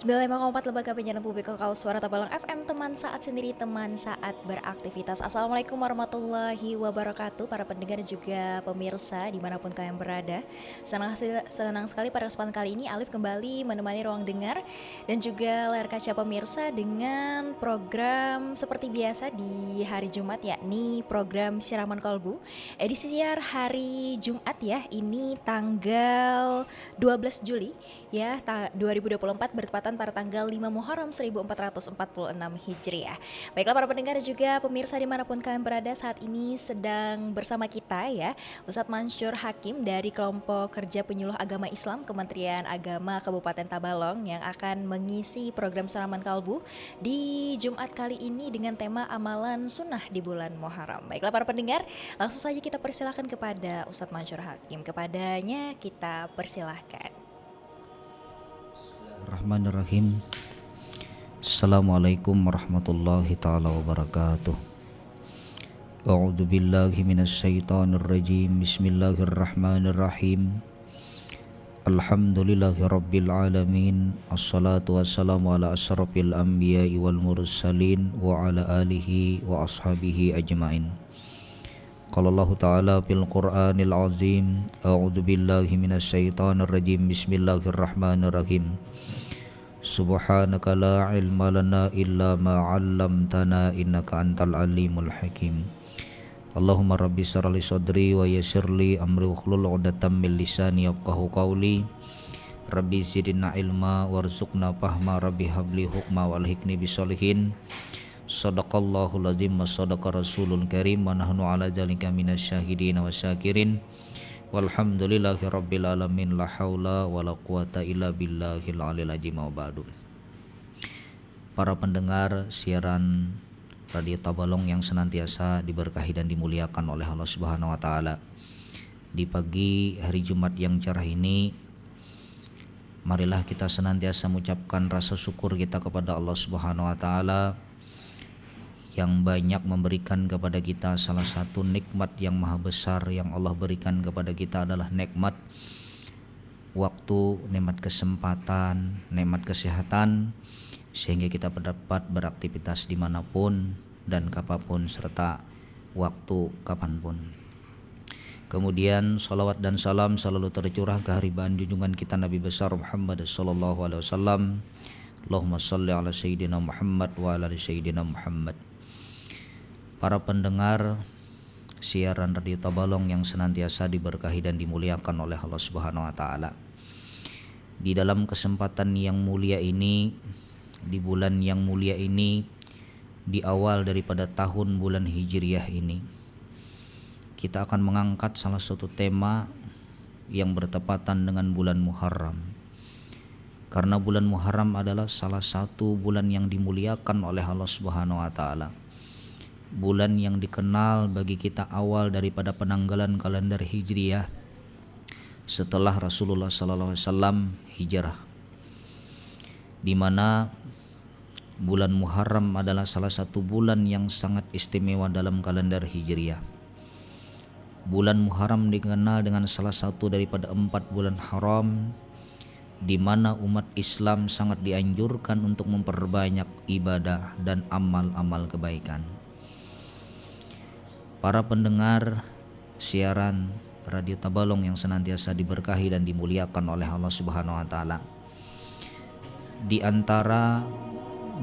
95,4 Lembaga Penyiaran Publik Lokal Suara Tabalang FM. Teman saat sendiri, teman saat beraktivitas. Assalamualaikum warahmatullahi wabarakatuh. Para pendengar juga pemirsa dimanapun kalian berada. Senang sekali pada kesempatan kali ini Alif kembali menemani ruang dengar dan juga layar kaca pemirsa dengan program seperti biasa di hari Jumat, yakni program Siraman Kolbu. Edisi siar hari Jumat ya, ini tanggal 12 Juli ya 2024, bertepatan pada tanggal 5 Muharram 1446 Hijriah. Baiklah para pendengar juga pemirsa dimanapun kalian berada, saat ini sedang bersama kita ya Ustadz Mansur Hakim dari kelompok kerja penyuluh agama Islam Kementerian Agama Kabupaten Tabalong yang akan mengisi program Siraman Kalbu di Jumat kali ini dengan tema amalan sunnah di bulan Muharram. Baiklah para pendengar, langsung saja kita persilahkan kepada Ustadz Mansur Hakim. Kepadanya kita persilahkan. Bismillahirrahmanirrahim. Assalamualaikum warahmatullahi ta'ala wabarakatuh. A'udzu billahi minasyaitonir rajim. Bismillahirrahmanirrahim. Alhamdulillahi rabbil alamin. Assalatu wassalamu ala asyrafil anbiya'i wal mursalin wa ala alihi wa ashabihi ajmain. Qala Allah ta'ala fil Qur'anil azim. A'udzu billahi minasyaitonir rajim. Bismillahirrahmanirrahim. Subhanaka la ilma lana illa ma 'allamtana innaka antal alimul hakim. Allahumma rabbi shrah li sadri wa yassir li amri wahlul 'uqdatam min lisani yafqahu qawli. Rabbi zidna ilma warzuqna fahma. Rabbi habli hukma walhiqni bisolihin. Shadaqallahul azim wa shadaqa rasulul karim wa nahnu ala dzalika minasyahidin wa syakirin. Walhamdulillahi rabbil alamin. La haula wa la quwata illa billahil aliyil azim. Wa ba'du. Para pendengar siaran Radio Tabalong yang senantiasa diberkahi dan dimuliakan oleh Allah Subhanahu wa taala. Di pagi hari Jumat yang cerah ini, marilah kita senantiasa mengucapkan rasa syukur kita kepada Allah Subhanahu wa taala yang banyak memberikan kepada kita. Salah satu nikmat yang maha besar yang Allah berikan kepada kita adalah nikmat waktu, nikmat kesempatan, nikmat kesehatan, sehingga kita dapat beraktivitas dimanapun dan kapanpun serta waktu kapanpun. Kemudian salawat dan salam selalu tercurah ke haribaan junjungan kita Nabi besar Muhammad sallallahu alaihi wasallam. Allahumma shalli ala sayyidina Muhammad wa ala sayyidina Muhammad. Para pendengar siaran Radio Tabalong yang senantiasa diberkahi dan dimuliakan oleh Allah Subhanahu wa taala. Di dalam kesempatan yang mulia ini, di bulan yang mulia ini, di awal daripada tahun bulan Hijriah ini, kita akan mengangkat salah satu tema yang bertepatan dengan bulan Muharram. Karena bulan Muharram adalah salah satu bulan yang dimuliakan oleh Allah Subhanahu wa taala. Bulan yang dikenal bagi kita awal daripada penanggalan kalender Hijriah setelah Rasulullah sallallahu alaihi wasallam hijrah, di mana bulan Muharram adalah salah satu bulan yang sangat istimewa dalam kalender Hijriah. Bulan Muharram dikenal dengan salah satu daripada 4 bulan haram, di mana umat Islam sangat dianjurkan untuk memperbanyak ibadah dan amal-amal kebaikan. Para pendengar siaran Radio Tabalong yang senantiasa diberkahi dan dimuliakan oleh Allah Subhanahu wa taala, di antara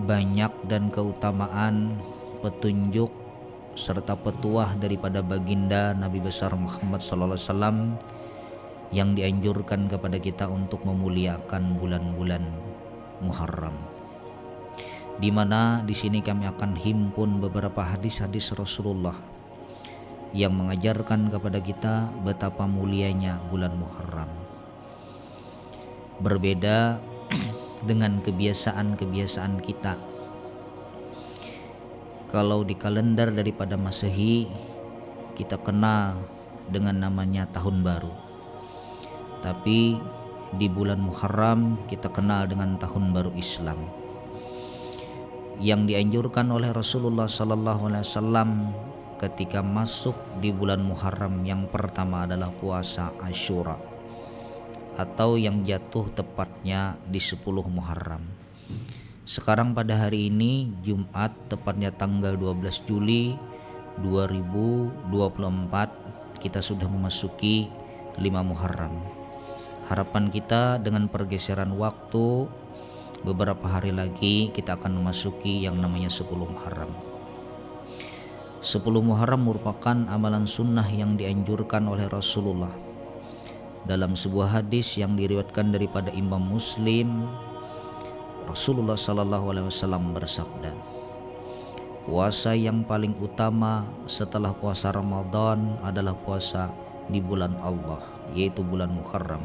banyak dan keutamaan, petunjuk serta petuah daripada baginda Nabi besar Muhammad sallallahu alaihi wasallam yang dianjurkan kepada kita untuk memuliakan bulan-bulan Muharram, di mana di sini kami akan himpun beberapa hadis-hadis Rasulullah yang mengajarkan kepada kita betapa mulianya bulan Muharram. Berbeda dengan kebiasaan-kebiasaan kita. Kalau di kalender daripada Masehi kita kenal dengan namanya tahun baru, tapi di bulan Muharram kita kenal dengan tahun baru Islam. Yang dianjurkan oleh Rasulullah sallallahu alaihi wasallam ketika masuk di bulan Muharram yang pertama adalah puasa Asyura, atau yang jatuh tepatnya di 10 Muharram. Sekarang pada hari ini Jumat, tepatnya tanggal 12 Juli 2024, kita sudah memasuki 5 Muharram. Harapan kita dengan pergeseran waktu, beberapa hari lagi kita akan memasuki yang namanya 10 Muharram. 10 Muharram merupakan amalan sunnah yang dianjurkan oleh Rasulullah. Dalam sebuah hadis yang diriwayatkan daripada Imam Muslim, Rasulullah SAW bersabda, puasa yang paling utama setelah puasa Ramadan adalah puasa di bulan Allah, yaitu bulan Muharram.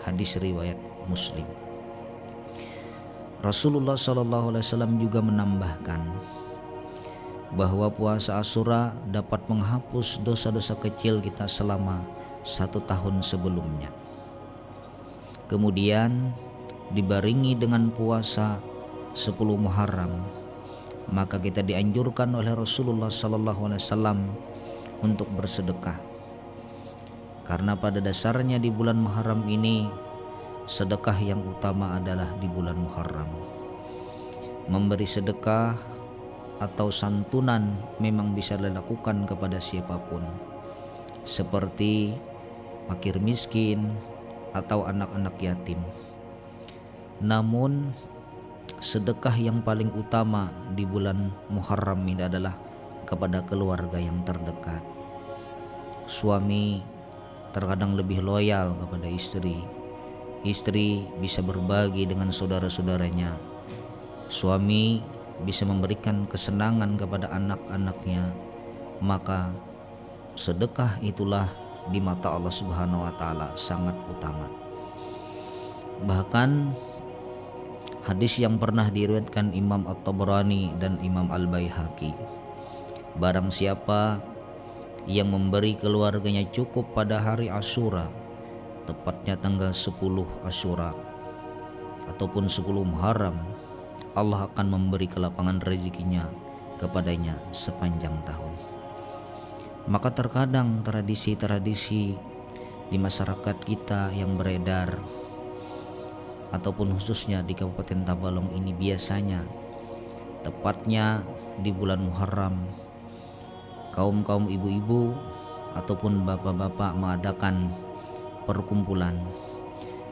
Hadis riwayat Muslim. Rasulullah SAW juga menambahkan bahwa puasa Asyura dapat menghapus dosa-dosa kecil kita selama 1 tahun sebelumnya. Kemudian dibarengi dengan puasa 10 Muharram, maka kita dianjurkan oleh Rasulullah SAW untuk bersedekah. Karena pada dasarnya di bulan Muharram ini sedekah yang utama adalah di bulan Muharram. Memberi sedekah atau santunan memang bisa dilakukan kepada siapapun, seperti fakir miskin atau anak-anak yatim. Namun sedekah yang paling utama di bulan Muharram ini adalah kepada keluarga yang terdekat. Suami terkadang lebih loyal kepada istri. Istri bisa berbagi dengan saudara-saudaranya. Suami bisa memberikan kesenangan kepada anak-anaknya. Maka sedekah itulah di mata Allah Subhanahu wa taala sangat utama. Bahkan hadis yang pernah diriwayatkan Imam At-Tabrani dan Imam Al-Baihaqi, barang siapa yang memberi keluarganya cukup pada hari Asyura, tepatnya tanggal 10 Asyura ataupun 10 Muharram, Allah akan memberi kelapangan rezekinya kepadanya sepanjang tahun. Maka terkadang tradisi-tradisi di masyarakat kita yang beredar, ataupun khususnya di Kabupaten Tabalong ini, biasanya tepatnya di bulan Muharram, kaum-kaum ibu-ibu ataupun bapak-bapak mengadakan perkumpulan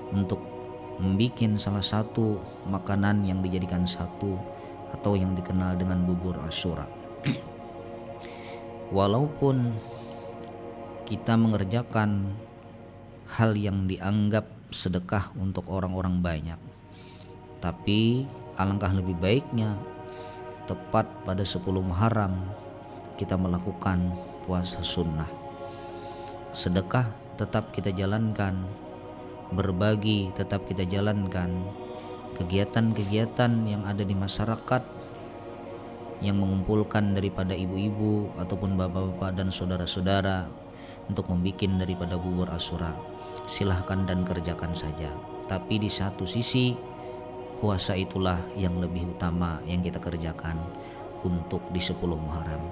untuk membuat salah satu makanan yang dijadikan satu atau yang dikenal dengan bubur Asyura. Walaupun kita mengerjakan hal yang dianggap sedekah untuk orang-orang banyak, tapi alangkah lebih baiknya tepat pada 10 Muharram kita melakukan puasa sunnah. Sedekah tetap kita jalankan, berbagi tetap kita jalankan, kegiatan-kegiatan yang ada di masyarakat yang mengumpulkan daripada ibu-ibu ataupun bapak-bapak dan saudara-saudara untuk membuat daripada bubur Asyura, silahkan dan kerjakan saja. Tapi di satu sisi, puasa itulah yang lebih utama yang kita kerjakan untuk di 10 Muharram.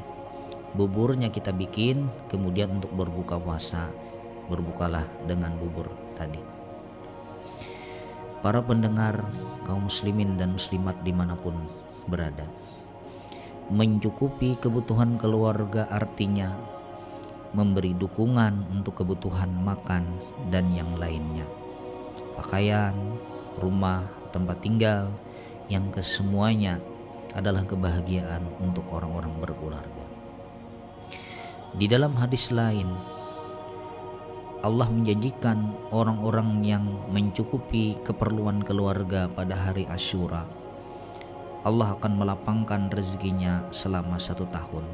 Buburnya kita bikin, kemudian untuk berbuka puasa, berbukalah dengan bubur tadi. Para pendengar, kaum muslimin dan muslimat dimanapun berada, mencukupi kebutuhan keluarga artinya memberi dukungan untuk kebutuhan makan dan yang lainnya, pakaian, rumah, tempat tinggal, yang kesemuanya adalah kebahagiaan untuk orang-orang berkeluarga. Di dalam hadis lain, Allah menjanjikan orang-orang yang mencukupi keperluan keluarga pada hari Asyura, Allah akan melapangkan rezekinya selama 1 tahun.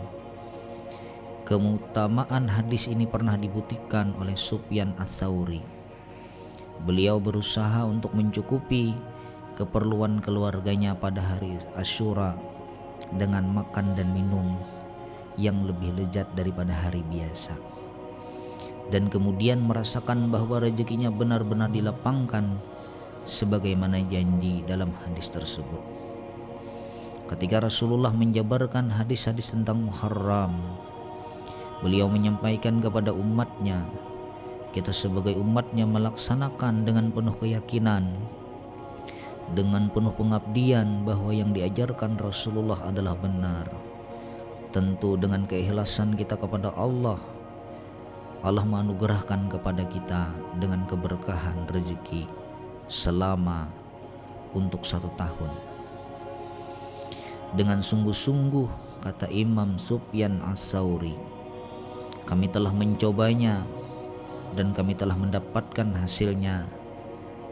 Keutamaan hadis ini pernah dibuktikan oleh Sufyan Ats-Tsauri. Beliau berusaha untuk mencukupi keperluan keluarganya pada hari Asyura dengan makan dan minum yang lebih lezat daripada hari biasa, dan kemudian merasakan bahwa rezekinya benar-benar dilapangkan sebagaimana janji dalam hadis tersebut. Ketika Rasulullah menjabarkan hadis-hadis tentang Muharram, beliau menyampaikan kepada umatnya, kita sebagai umatnya melaksanakan dengan penuh keyakinan dengan penuh pengabdian bahwa yang diajarkan Rasulullah adalah benar, tentu dengan keikhlasan kita kepada Allah, Allah menganugerahkan kepada kita dengan keberkahan rezeki selama untuk 1 tahun. Dengan sungguh-sungguh, kata Imam Sufyan Ats-Tsauri, kami telah mencobanya dan kami telah mendapatkan hasilnya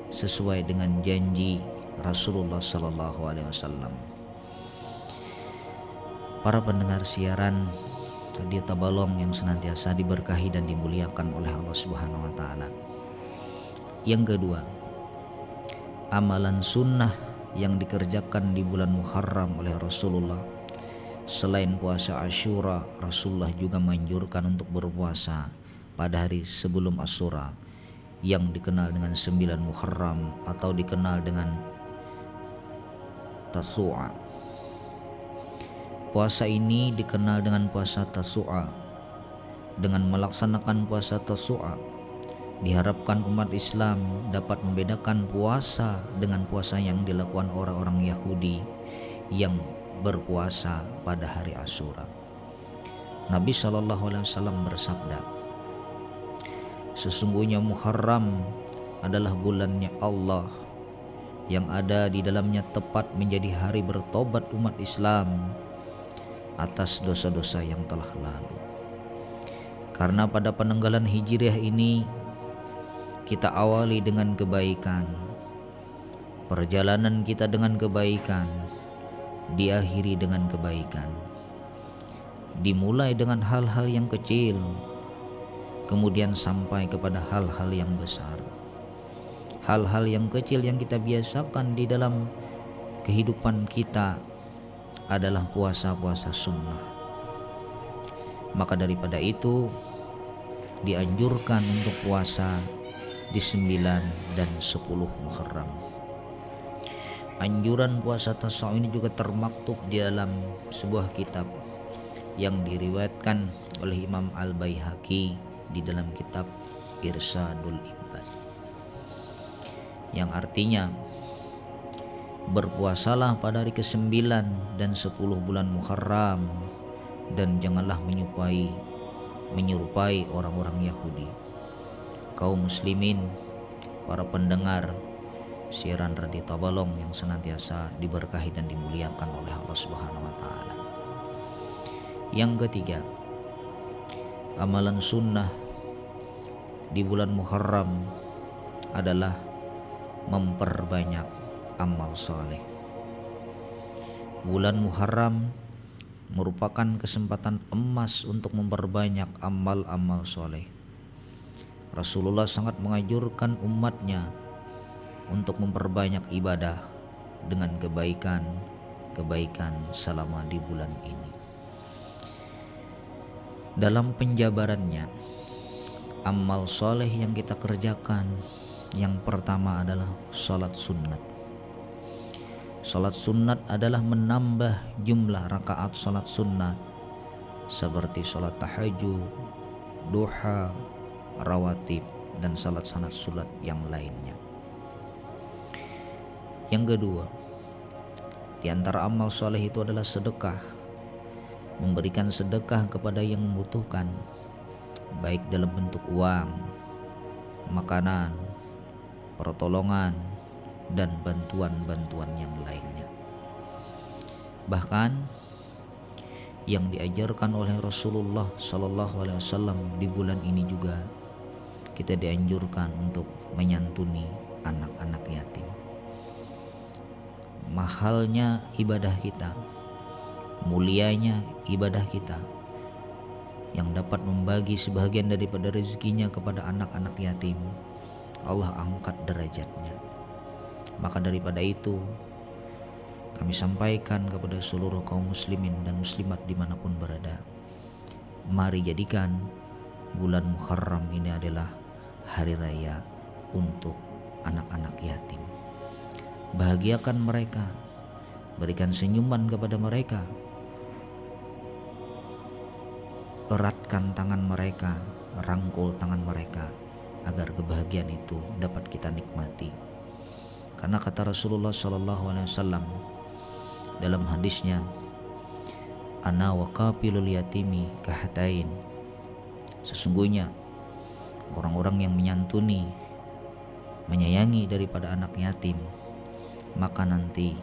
sesuai dengan janji Rasulullah Sallallahu Alaihi Wasallam. Para pendengar siaran Radio Tabalong yang senantiasa diberkahi dan dimuliakan oleh Allah Subhanahu wa taala. Yang kedua, amalan sunnah yang dikerjakan di bulan Muharram oleh Rasulullah. Selain puasa Asyura, Rasulullah juga menganjurkan untuk berpuasa pada hari sebelum Asyura yang dikenal dengan 9 Muharram atau dikenal dengan Tasu'a. Puasa ini dikenal dengan puasa Tasu'a. Dengan melaksanakan puasa Tasu'a, diharapkan umat Islam dapat membedakan puasa dengan puasa yang dilakukan orang-orang Yahudi yang berpuasa pada hari Asyura. Nabi SAW bersabda, sesungguhnya Muharram adalah bulannya Allah yang ada di dalamnya tepat menjadi hari bertobat umat Islam atas dosa-dosa yang telah lalu. Karena pada penanggalan Hijriah ini kita awali dengan kebaikan, perjalanan kita dengan kebaikan, diakhiri dengan kebaikan. Dimulai dengan hal-hal yang kecil, kemudian sampai kepada hal-hal yang besar. Hal-hal yang kecil yang kita biasakan di dalam kehidupan kita adalah puasa-puasa sunnah. Maka daripada itu dianjurkan untuk puasa di 9 dan 10 Muharram. Anjuran puasa Tasu'a ini juga termaktub di dalam sebuah kitab yang diriwayatkan oleh Imam Al-Baihaqi di dalam kitab Irsyadul Ibad, yang artinya berpuasalah pada hari ke-9 dan 10 bulan Muharram dan janganlah menyerupai orang-orang Yahudi. Kaum muslimin, para pendengar siaran Radio Tabalong yang senantiasa diberkahi dan dimuliakan oleh Allah Subhanahu wa taala. Yang ketiga, amalan sunnah di bulan Muharram adalah memperbanyak amal soleh. Bulan Muharram merupakan kesempatan emas untuk memperbanyak amal-amal soleh. Rasulullah sangat menganjurkan umatnya untuk memperbanyak ibadah dengan kebaikan selama di bulan ini. Dalam penjabarannya, amal soleh yang kita kerjakan yang pertama adalah sholat sunnat. Sholat sunnat adalah menambah jumlah rakaat sholat sunnat seperti sholat tahajud, duha, rawatib, dan salat-salat sunnat yang lainnya. Yang kedua, di antara amal soleh itu adalah sedekah. Memberikan sedekah kepada yang membutuhkan, baik dalam bentuk uang, makanan, pertolongan, dan bantuan-bantuan yang lainnya. Bahkan yang diajarkan oleh Rasulullah Sallallahu Alaihi Wasallam di bulan ini juga kita dianjurkan untuk menyantuni anak-anak yatim. Mahalnya ibadah kita, mulianya ibadah kita yang dapat membagi sebagian daripada rezekinya kepada anak-anak yatim, Allah angkat derajatnya. Maka daripada itu kami sampaikan kepada seluruh kaum muslimin dan muslimat dimanapun berada, mari jadikan bulan Muharram ini adalah hari raya untuk anak-anak yatim. Bahagiakan mereka, berikan senyuman kepada mereka, eratkan tangan mereka, rangkul tangan mereka agar kebahagiaan itu dapat kita nikmati. Karena kata Rasulullah sallallahu alaihi wasallam dalam hadisnya, ana wa kafilul yatimi kahatain, sesungguhnya orang-orang yang menyantuni, menyayangi daripada anak yatim, maka nanti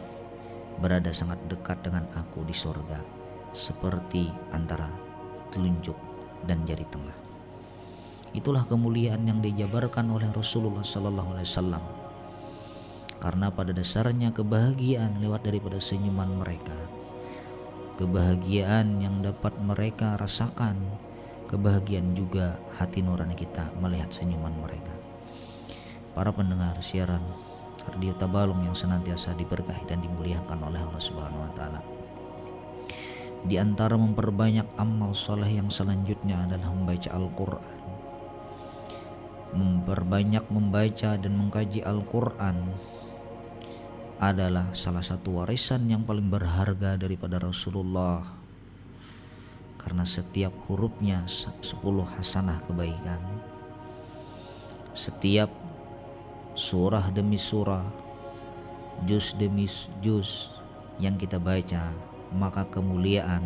berada sangat dekat dengan aku di surga, seperti antara telunjuk dan jari tengah. Itulah kemuliaan yang dijabarkan oleh Rasulullah sallallahu alaihi wasallam. Karena pada dasarnya kebahagiaan lewat daripada senyuman mereka, kebahagiaan yang dapat mereka rasakan, kebahagiaan juga hati nurani kita melihat senyuman mereka. Para pendengar siaran Radio Tabalong yang senantiasa diberkahi dan dimuliakan oleh Allah Subhanahu wa taala. Di antara memperbanyak amal soleh yang selanjutnya adalah membaca Al-Quran. Memperbanyak membaca dan mengkaji Al-Quran adalah salah satu warisan yang paling berharga daripada Rasulullah, karena setiap hurufnya 10 hasanah kebaikan. Setiap surah demi surah, juz demi juz yang kita baca, maka kemuliaan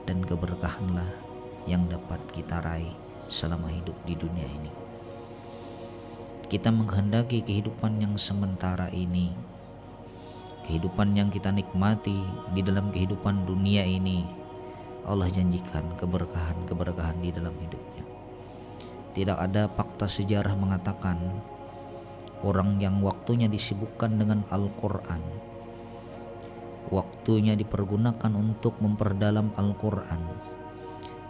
dan keberkahanlah yang dapat kita raih selama hidup di dunia ini. Kita menghendaki kehidupan yang sementara ini, kehidupan yang kita nikmati di dalam kehidupan dunia ini. Allah janjikan keberkahan-keberkahan di dalam hidupnya. Tidak ada fakta sejarah mengatakan orang yang waktunya disibukkan dengan Al-Quran, waktunya dipergunakan untuk memperdalam Al-Quran,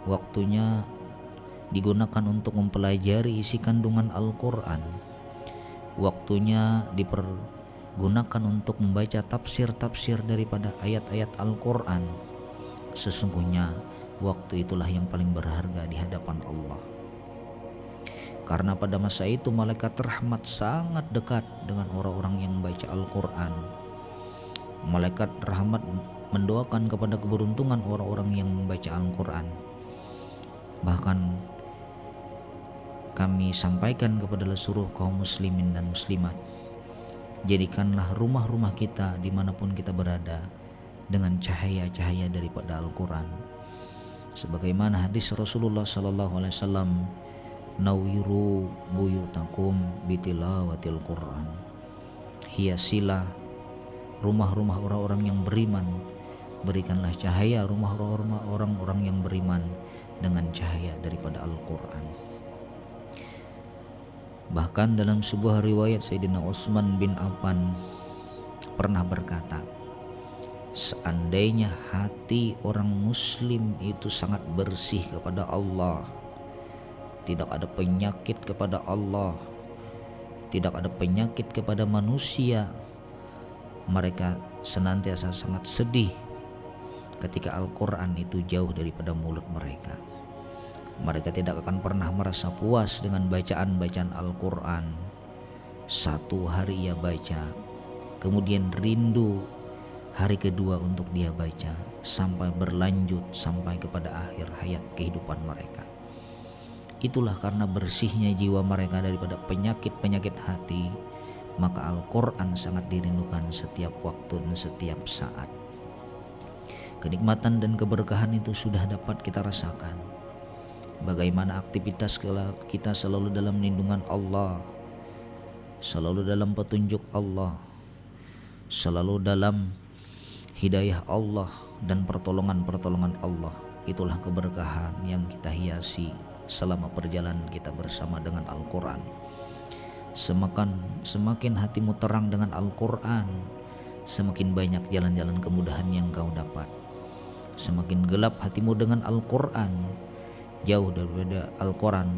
waktunya digunakan untuk mempelajari isi kandungan Al-Quran, waktunya dipergunakan untuk membaca tafsir-tafsir daripada ayat-ayat Al-Quran. Sesungguhnya waktu itulah yang paling berharga di hadapan Allah. Karena pada masa itu malaikat rahmat sangat dekat dengan orang-orang yang membaca Al-Quran. Malaikat rahmat mendoakan kepada keberuntungan orang-orang yang membaca Al-Quran. Bahkan kami sampaikan kepada seluruh kaum muslimin dan muslimat, jadikanlah rumah-rumah kita dimanapun kita berada dengan cahaya-cahaya daripada Al-Quran. Sebagaimana hadis Rasulullah sallallahu alaihi wasallam, nawiru buyutakum bitilawatil Quran. Hiasilah rumah-rumah orang-orang yang beriman, berikanlah cahaya rumah-rumah orang-orang yang beriman dengan cahaya daripada Al-Quran. Bahkan dalam sebuah riwayat, Sayyidina Utsman bin Affan pernah berkata, seandainya hati orang muslim itu sangat bersih kepada Allah, tidak ada penyakit kepada Allah, tidak ada penyakit kepada manusia, mereka senantiasa sangat sedih ketika Al-Quran itu jauh daripada mulut mereka. Mereka tidak akan pernah merasa puas dengan bacaan-bacaan Al-Quran. Satu hari ia baca, kemudian rindu hari kedua untuk dia baca, sampai berlanjut sampai kepada akhir hayat kehidupan mereka. Itulah karena bersihnya jiwa mereka daripada penyakit-penyakit hati, maka Al-Quran sangat dirindukan setiap waktu dan setiap saat. Kenikmatan dan keberkahan itu sudah dapat kita rasakan. Bagaimana aktivitas kita selalu dalam lindungan Allah, selalu dalam petunjuk Allah, selalu dalam hidayah Allah dan pertolongan-pertolongan Allah. Itulah keberkahan yang kita hiasi selama perjalanan kita bersama dengan Al-Quran. Semakin hatimu terang dengan Al-Quran, semakin banyak jalan-jalan kemudahan yang kau dapat. Semakin gelap hatimu dengan Al-Quran, jauh daripada Al-Quran,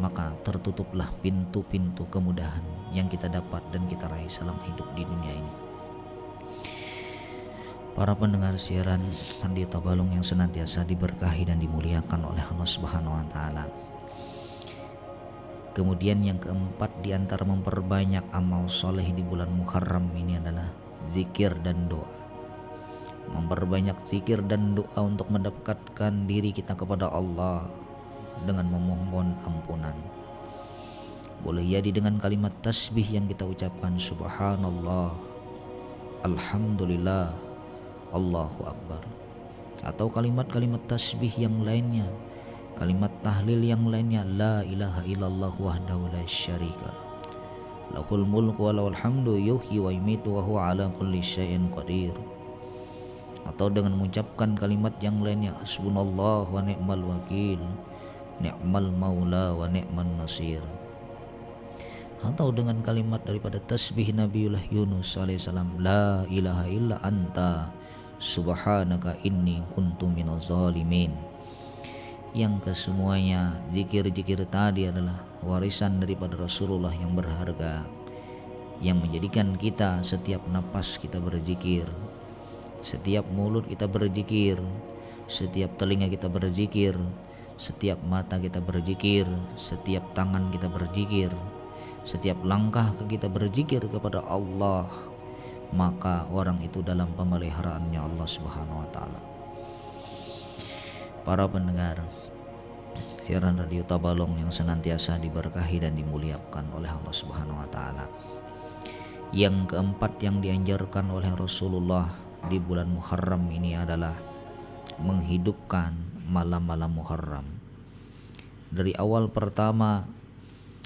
maka tertutuplah pintu-pintu kemudahan yang kita dapat dan kita raih selama hidup di dunia ini. Para pendengar siaran Radio Tabalong yang senantiasa diberkahi dan dimuliakan oleh Allah Subhanahu wa taala. Kemudian yang keempat di antara memperbanyak amal soleh di bulan Muharram ini adalah zikir dan doa. Memperbanyak zikir dan doa untuk mendekatkan diri kita kepada Allah dengan memohon ampunan. boleh jadi dengan kalimat tasbih yang kita ucapkan subhanallah, alhamdulillah, Allahu akbar, atau kalimat-kalimat tasbih yang lainnya, kalimat tahlil yang lainnya, la ilaha illallah wahdahu la syarika lahul mulku wa lahul hamdu yuhyi wa yumitu wa huwa ala kulli syai'in qadir, atau dengan mengucapkan kalimat yang lainnya hasbunallah wa ni'mal wakil, ni'mal maula wa ni'man nasir, atau dengan kalimat daripada tasbih Nabiullah Yunus alaihissalam, la ilaha illa anta subhanaka inni kuntu minaz zalimin. Yang kesemuanya zikir-zikir tadi adalah warisan daripada Rasulullah yang berharga, yang menjadikan kita setiap napas kita berzikir, setiap mulut kita berzikir, setiap telinga kita berzikir, setiap mata kita berzikir, setiap tangan kita berzikir, setiap langkah kita berzikir kepada Allah, maka orang itu dalam pemeliharaannya Allah Subhanahu wa taala. Para pendengar siaran radio Tabalong yang senantiasa diberkahi dan dimuliakan oleh Allah Subhanahu wa taala. Yang keempat yang dianjurkan oleh Rasulullah di bulan Muharram ini adalah menghidupkan malam-malam Muharram. Dari awal pertama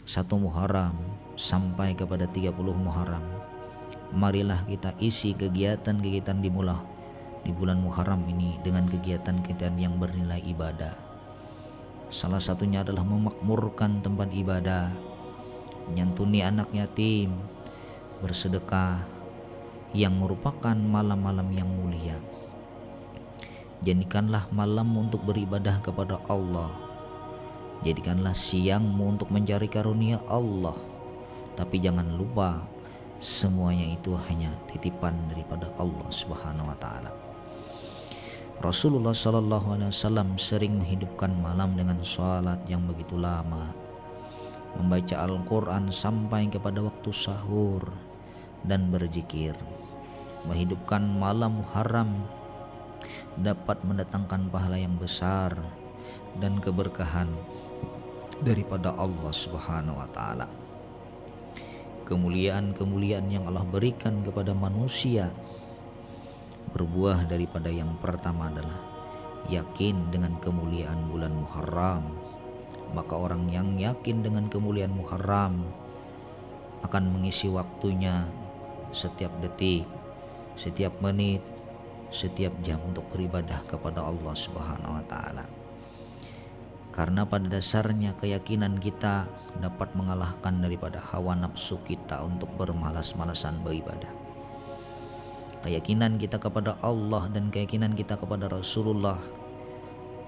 1 Muharram sampai kepada 30 Muharram, marilah kita isi kegiatan-kegiatan di bulan Muharram ini dengan kegiatan-kegiatan yang bernilai ibadah. Salah satunya adalah memakmurkan tempat ibadah, menyantuni anak yatim, bersedekah, yang merupakan malam-malam yang mulia. Jadikanlah malam untuk beribadah kepada Allah, jadikanlah siangmu untuk mencari karunia Allah. Tapi jangan lupa, semuanya itu hanya titipan daripada Allah Subhanahu wa taala. Rasulullah SAW sering menghidupkan malam dengan salat yang begitu lama, membaca Al-Quran sampai kepada waktu sahur, dan berzikir. Menghidupkan malam Muharram dapat mendatangkan pahala yang besar dan keberkahan daripada Allah Subhanahu wa taala. Kemuliaan-kemuliaan yang Allah berikan kepada manusia berbuah daripada yang pertama adalah yakin dengan kemuliaan bulan Muharram. Maka orang yang yakin dengan kemuliaan Muharram akan mengisi waktunya setiap detik, setiap menit, setiap jam untuk beribadah kepada Allah Subhanahu wa taala. Karena pada dasarnya keyakinan kita dapat mengalahkan daripada hawa nafsu kita untuk bermalas-malasan beribadah. Keyakinan kita kepada Allah dan keyakinan kita kepada Rasulullah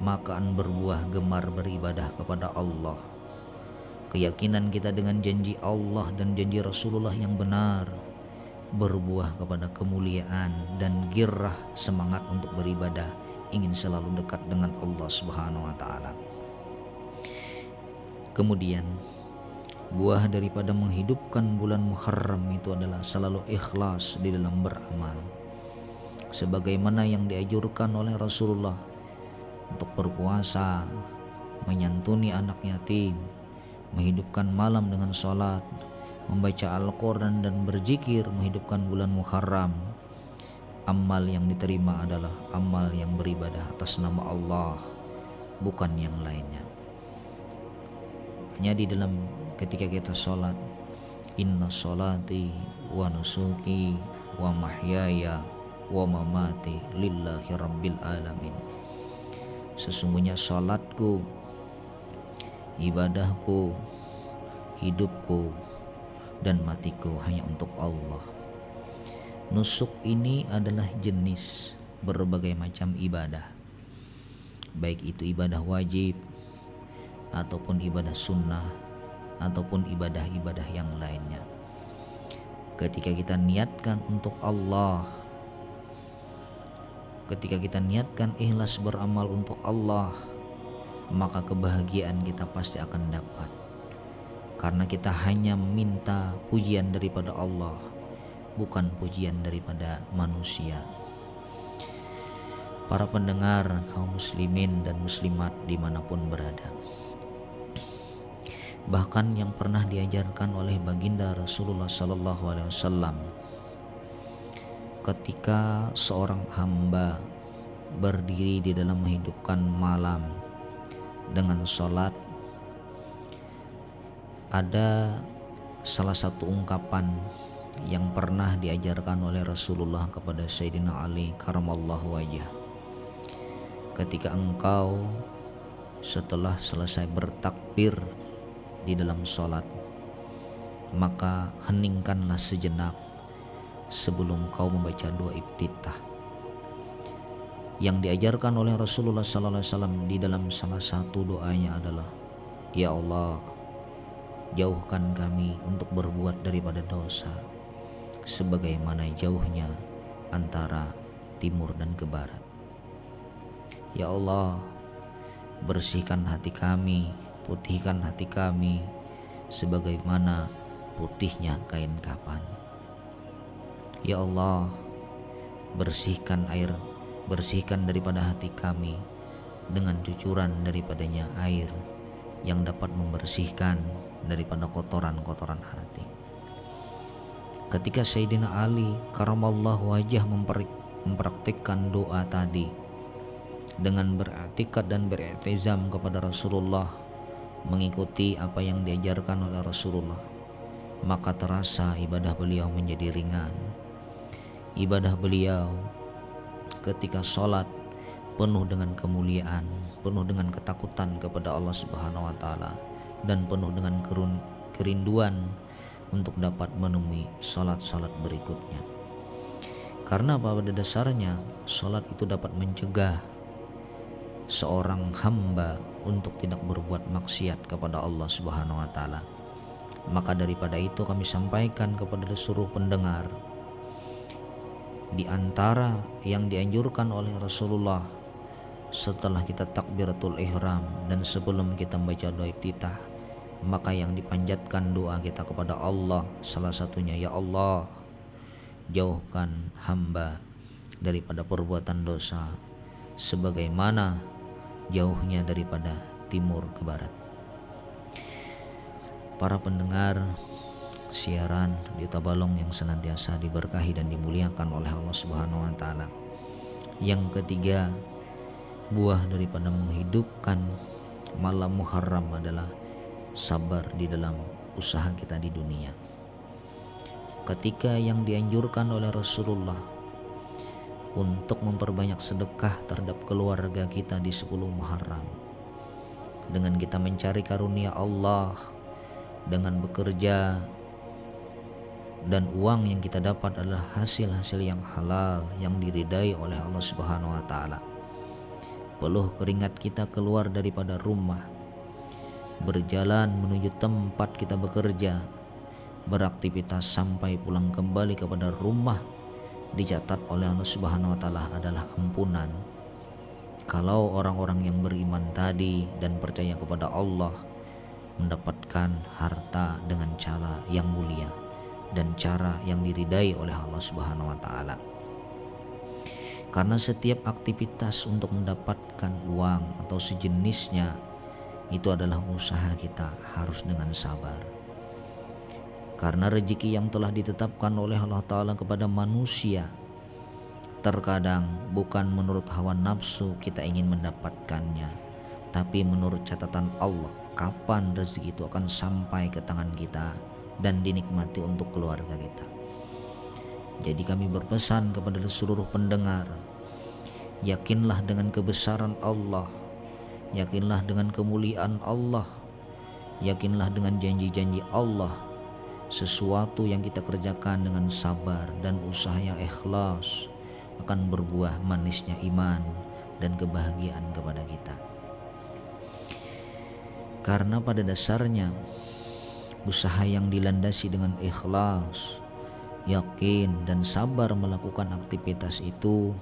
maka akan berbuah gemar beribadah kepada Allah. Keyakinan kita dengan janji Allah dan janji Rasulullah yang benar berbuah kepada kemuliaan dan girah semangat untuk beribadah, ingin selalu dekat dengan Allah Subhanahu wa taala. Kemudian buah daripada menghidupkan bulan Muharram itu adalah selalu ikhlas di dalam beramal, sebagaimana yang dianjurkan oleh Rasulullah untuk berpuasa, menyantuni anak yatim, menghidupkan malam dengan sholat, membaca Al-Quran dan berzikir, menghidupkan bulan Muharram. Amal yang diterima adalah amal yang beribadah atas nama Allah, bukan yang lainnya. Hanya di dalam ketika kita sholat, inna sholati wa nusuki wa mahyaya wa mamati lillahi rabbil alamin. Sesungguhnya sholatku, ibadahku, hidupku, dan matiku hanya untuk Allah. Nusuk ini adalah jenis berbagai macam ibadah, baik itu ibadah wajib ataupun ibadah sunnah ataupun ibadah-ibadah yang lainnya. Ketika kita niatkan untuk Allah, ketika kita niatkan ikhlas beramal untuk Allah, maka kebahagiaan kita pasti akan dapat. Karena kita hanya minta pujian daripada Allah, bukan pujian daripada manusia. Para pendengar kaum muslimin dan muslimat dimanapun berada, bahkan yang pernah diajarkan oleh baginda Rasulullah sallallahu alaihi wasallam ketika seorang hamba berdiri di dalam menghidupkan malam dengan sholat. Ada salah satu ungkapan yang pernah diajarkan oleh Rasulullah kepada Sayyidina Ali karamallahu wajah. Ketika engkau setelah selesai bertakbir di dalam sholat, maka heningkanlah sejenak sebelum kau membaca doa iftitah. Yang diajarkan oleh Rasulullah SAW di dalam salah satu doanya adalah, Ya Allah, jauhkan kami untuk berbuat daripada dosa sebagaimana jauhnya antara timur dan ke barat. Ya Allah, bersihkan hati kami, putihkan hati kami sebagaimana putihnya kain kapan. Ya Allah, bersihkan daripada hati kami dengan cucuran daripadanya air yang dapat membersihkan daripada kotoran-kotoran hati. Ketika Sayyidina Ali karamallahu wajah mempraktikkan doa tadi dengan beriktikad dan beriktizam kepada Rasulullah, mengikuti apa yang diajarkan oleh Rasulullah, maka terasa ibadah beliau menjadi ringan. Ibadah beliau ketika sholat penuh dengan kemuliaan, penuh dengan ketakutan kepada Allah Subhanahu wa taala, dan penuh dengan kerinduan untuk dapat menemui sholat-sholat berikutnya. Karena pada dasarnya sholat itu dapat mencegah seorang hamba untuk tidak berbuat maksiat kepada Allah Subhanahu wa taala. Maka daripada itu kami sampaikan kepada seluruh pendengar, di antara yang dianjurkan oleh Rasulullah setelah kita takbiratul ihram dan sebelum kita membaca doa iftitah, maka yang dipanjatkan doa kita kepada Allah salah satunya, Ya Allah, jauhkan hamba daripada perbuatan dosa sebagaimana jauhnya daripada timur ke barat. Para pendengar siaran di Tabalong yang senantiasa diberkahi dan dimuliakan oleh Allah Subhanahu wa taala. Yang ketiga, buah daripada menghidupkan malam Muharram adalah sabar di dalam usaha kita di dunia. Ketika yang dianjurkan oleh Rasulullah untuk memperbanyak sedekah terhadap keluarga kita di 10 Muharram, dengan kita mencari karunia Allah, dengan bekerja, dan uang yang kita dapat adalah hasil-hasil yang halal yang diridai oleh Allah Subhanahu wa taala. Peluh keringat kita keluar daripada rumah, berjalan menuju tempat kita bekerja, beraktivitas sampai pulang kembali kepada rumah, dicatat oleh Allah Subhanahu wa taala adalah ampunan. Kalau orang-orang yang beriman tadi dan percaya kepada Allah mendapatkan harta dengan cara yang mulia dan cara yang diridai oleh Allah Subhanahu wa taala. Karena setiap aktivitas untuk mendapatkan uang atau sejenisnya itu adalah usaha kita, harus dengan sabar. Karena rezeki yang telah ditetapkan oleh Allah taala kepada manusia, terkadang bukan menurut hawa nafsu kita ingin mendapatkannya, tapi menurut catatan Allah kapan rezeki itu akan sampai ke tangan kita dan dinikmati untuk keluarga kita. Jadi kami berpesan kepada seluruh pendengar, yakinlah dengan kebesaran Allah, yakinlah dengan kemuliaan Allah, yakinlah dengan janji-janji Allah. Sesuatu yang kita kerjakan dengan sabar dan usaha yang ikhlas akan berbuah manisnya iman dan kebahagiaan kepada kita. Karena pada dasarnya usaha yang dilandasi dengan ikhlas, yakin, dan sabar melakukan aktivitas itu,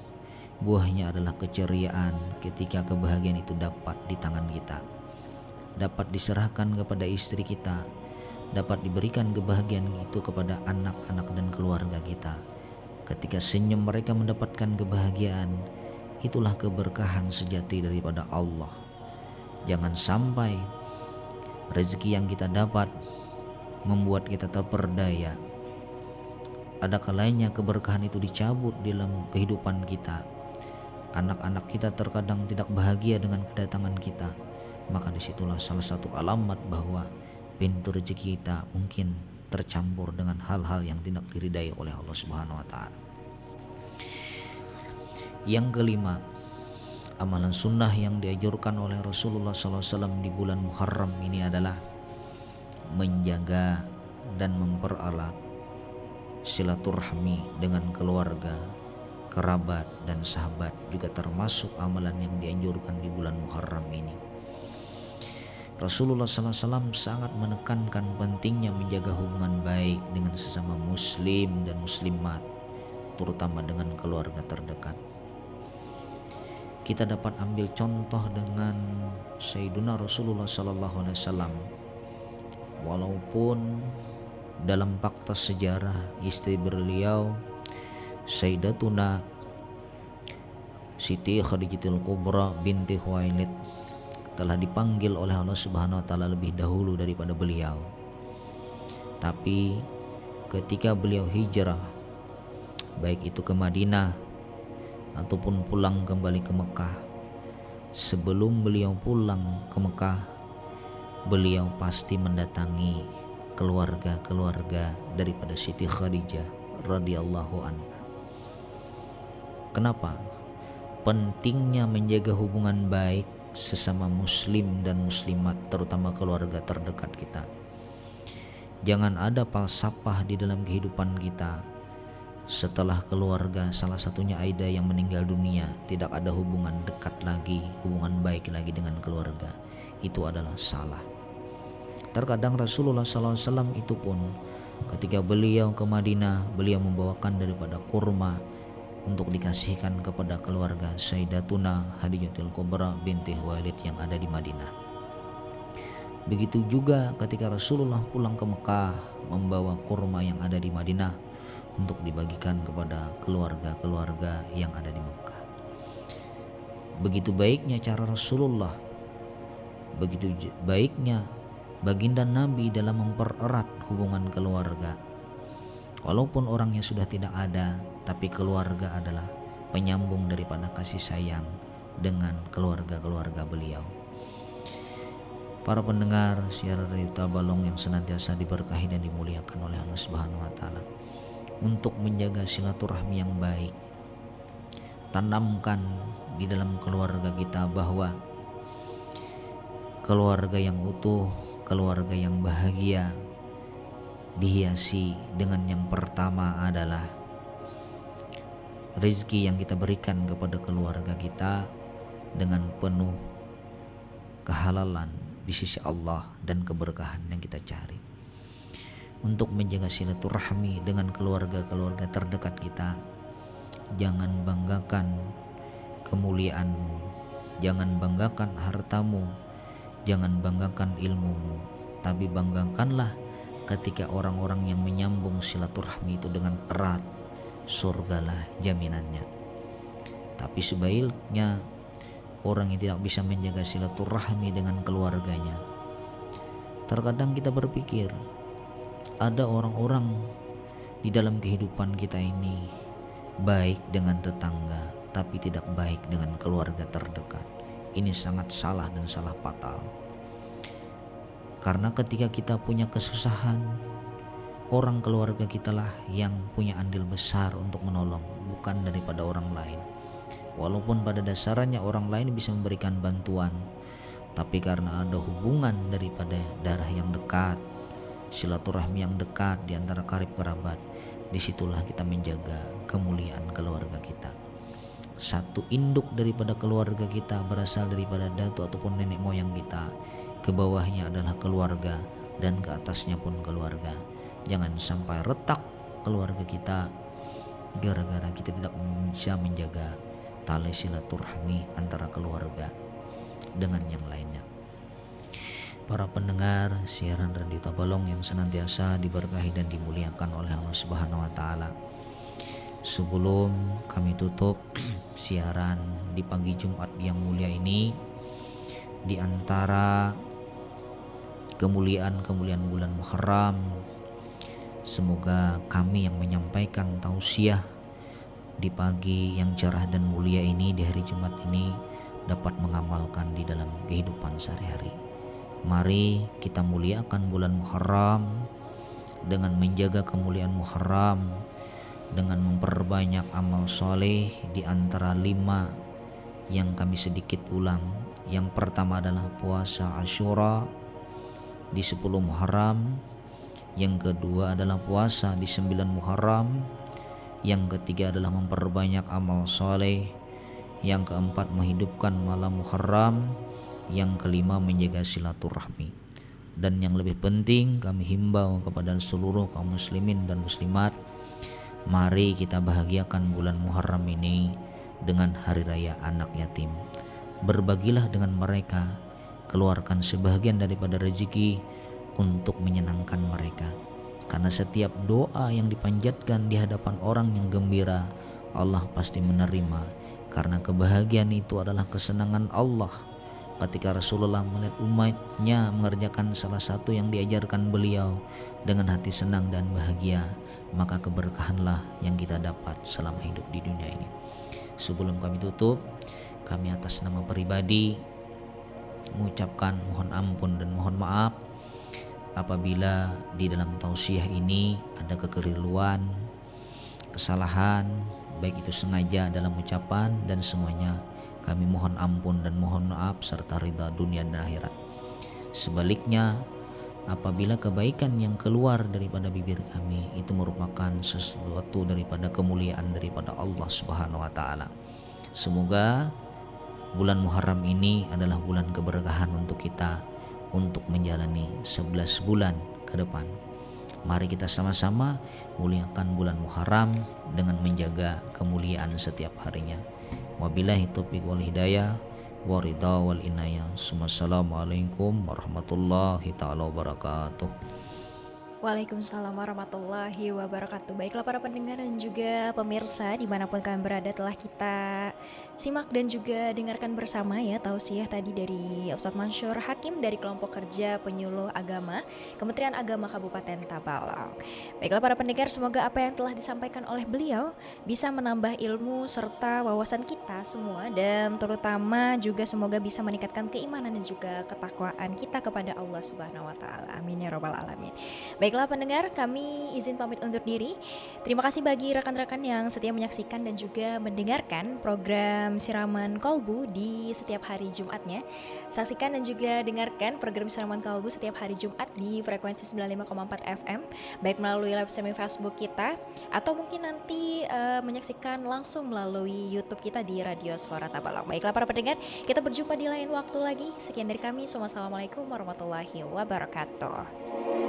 buahnya adalah keceriaan ketika kebahagiaan itu dapat di tangan kita, dapat diserahkan kepada istri kita, dapat diberikan kebahagiaan itu kepada anak-anak dan keluarga kita. Ketika senyum mereka mendapatkan kebahagiaan, itulah keberkahan sejati daripada Allah. Jangan sampai rezeki yang kita dapat membuat kita terperdaya. Ada kalanya keberkahan itu dicabut dalam kehidupan kita. Anak-anak kita terkadang tidak bahagia dengan kedatangan kita. Maka disitulah salah satu alamat bahwa pintu rezeki kita mungkin tercampur dengan hal-hal yang tidak diridai oleh Allah Subhanahu wa taala. Yang kelima, amalan sunnah yang dianjurkan oleh Rasulullah SAW di bulan Muharram ini adalah menjaga dan mempererat silaturahmi dengan keluarga, kerabat dan sahabat, juga termasuk amalan yang dianjurkan di bulan Muharram ini. Rasulullah SAW sangat menekankan pentingnya menjaga hubungan baik dengan sesama muslim dan muslimat, terutama dengan keluarga terdekat. Kita dapat ambil contoh dengan Sayyiduna Rasulullah SAW. Walaupun dalam fakta sejarah istri beliau Sayyidatuna Siti Khadijatul Kubra binti Khuwailid telah dipanggil oleh Allah Subhanahu wa taala lebih dahulu daripada beliau. Tapi ketika beliau hijrah, baik itu ke Madinah ataupun pulang kembali ke Mekah, sebelum beliau pulang ke Mekah, beliau pasti mendatangi keluarga-keluarga daripada Siti Khadijah radhiyallahu anha. Kenapa? Pentingnya menjaga hubungan baik sesama muslim dan muslimat, terutama keluarga terdekat kita. Jangan ada falsafah di dalam kehidupan kita. Setelah keluarga, salah satunya Aida yang meninggal dunia, tidak ada hubungan dekat lagi, hubungan baik lagi dengan keluarga. Itu adalah salah. Terkadang Rasulullah SAW itu pun ketika beliau ke Madinah, beliau membawakan daripada kurma untuk dikasihkan kepada keluarga Sayyidatuna Khadijatul Kubra binti Khuwailid yang ada di Madinah. Begitu juga ketika Rasulullah pulang ke Mekah, membawa kurma yang ada di Madinah untuk dibagikan kepada keluarga-keluarga yang ada di Mekah. Begitu baiknya cara Rasulullah, begitu baiknya baginda Nabi dalam mempererat hubungan keluarga. Walaupun orangnya sudah tidak ada, tapi keluarga adalah penyambung daripada kasih sayang dengan keluarga-keluarga beliau. Para pendengar siaran Radio Tabalong yang senantiasa diberkahi dan dimuliakan oleh Allah Subhanahu wa taala, untuk menjaga silaturahmi yang baik, tanamkan di dalam keluarga kita bahwa keluarga yang utuh, keluarga yang bahagia dihiasi dengan yang pertama adalah rezeki yang kita berikan kepada keluarga kita dengan penuh kehalalan di sisi Allah dan keberkahan yang kita cari. Untuk menjaga silaturahmi dengan keluarga-keluarga terdekat kita, jangan banggakan kemuliaanmu, jangan banggakan hartamu, jangan banggakan ilmumu, tapi banggakanlah ketika orang-orang yang menyambung silaturahmi itu dengan erat, surgalah jaminannya. Tapi sebaliknya orang yang tidak bisa menjaga silaturahmi dengan keluarganya, terkadang kita berpikir ada orang-orang di dalam kehidupan kita ini baik dengan tetangga tapi tidak baik dengan keluarga terdekat. Ini sangat salah dan salah fatal. Karena ketika kita punya kesusahan, orang keluarga kita lah yang punya andil besar untuk menolong, bukan daripada orang lain. Walaupun pada dasarnya orang lain bisa memberikan bantuan, tapi karena ada hubungan daripada darah yang dekat, silaturahmi yang dekat di antara karib kerabat, disitulah kita menjaga kemuliaan keluarga kita. Satu induk daripada keluarga kita berasal daripada datu ataupun nenek moyang kita, ke bawahnya adalah keluarga, dan ke atasnya pun keluarga. Jangan sampai retak keluarga kita gara-gara kita tidak bisa menjaga tali silaturahmi antara keluarga dengan yang lainnya. Para pendengar siaran Radio Tabalong yang senantiasa diberkahi dan dimuliakan oleh Allah Subhanahu wa taala, sebelum kami tutup siaran di pagi Jumat yang mulia ini, di antara kemuliaan-kemuliaan bulan Muharram. Semoga kami yang menyampaikan tausiah di pagi yang cerah dan mulia ini, di hari Jumat ini, dapat mengamalkan di dalam kehidupan sehari-hari. Mari kita muliakan bulan Muharram dengan menjaga kemuliaan Muharram, dengan memperbanyak amal soleh. Di antara 5 yang kami sedikit ulang, yang pertama adalah puasa Asyura di 10 Muharram, yang kedua adalah puasa di 9 Muharram, yang ketiga adalah memperbanyak amal soleh, yang keempat menghidupkan malam Muharram, yang kelima menjaga silaturahmi. Dan yang lebih penting, kami himbau kepada seluruh kaum muslimin dan muslimat, mari kita bahagiakan bulan Muharram ini dengan hari raya anak yatim. Berbagilah dengan mereka, keluarkan sebahagian daripada rezeki untuk menyenangkan mereka. Karena setiap doa yang dipanjatkan di hadapan orang yang gembira, Allah pasti menerima. Karena kebahagiaan itu adalah kesenangan Allah. Ketika Rasulullah melihat umatnya mengerjakan salah satu yang diajarkan beliau dengan hati senang dan bahagia, maka keberkahanlah yang kita dapat selama hidup di dunia ini. Sebelum kami tutup, kami atas nama pribadi mengucapkan mohon ampun dan mohon maaf apabila di dalam tausiah ini ada kekeliruan, kesalahan, baik itu sengaja dalam ucapan, dan semuanya kami mohon ampun dan mohon maaf serta ridha dunia dan akhirat. Sebaliknya, apabila kebaikan yang keluar daripada bibir kami itu merupakan sesuatu daripada kemuliaan daripada Allah Subhanahu wa taala. Semoga bulan Muharram ini adalah bulan keberkahan untuk kita untuk menjalani 11 bulan ke depan. Mari kita sama-sama muliakan bulan Muharram dengan menjaga kemuliaan setiap harinya. Wabillahi taufiq wal hidayah wa ridha wal inayah. Wassalamualaikum warahmatullahi taala wabarakatuh. Waalaikumsalam warahmatullahi wabarakatuh. Baiklah para pendengar dan juga pemirsa dimanapun kalian berada, telah kita simak dan juga dengarkan bersama ya tausiah tadi dari Ustadz Mansyur Hakim dari kelompok kerja penyuluh agama Kementerian Agama Kabupaten Tabalong. Baiklah para pendengar, semoga apa yang telah disampaikan oleh beliau bisa menambah ilmu serta wawasan kita semua, dan terutama juga semoga bisa meningkatkan keimanan dan juga ketakwaan kita kepada Allah Subhanahu wa taala. Amin ya rabbal alamin. Baiklah pendengar, kami izin pamit undur diri. Terima kasih bagi rekan-rekan yang setia menyaksikan dan juga mendengarkan program Siraman Kolbu di setiap hari Jumatnya. Saksikan dan juga dengarkan program Siraman Kolbu setiap hari Jumat di frekuensi 95,4 FM, baik melalui live streaming Facebook kita atau mungkin nanti menyaksikan langsung melalui YouTube kita di Radio Suara Tabalong. Baiklah para pendengar, kita berjumpa di lain waktu lagi. Sekian dari kami. Wassalamualaikum warahmatullahi wabarakatuh.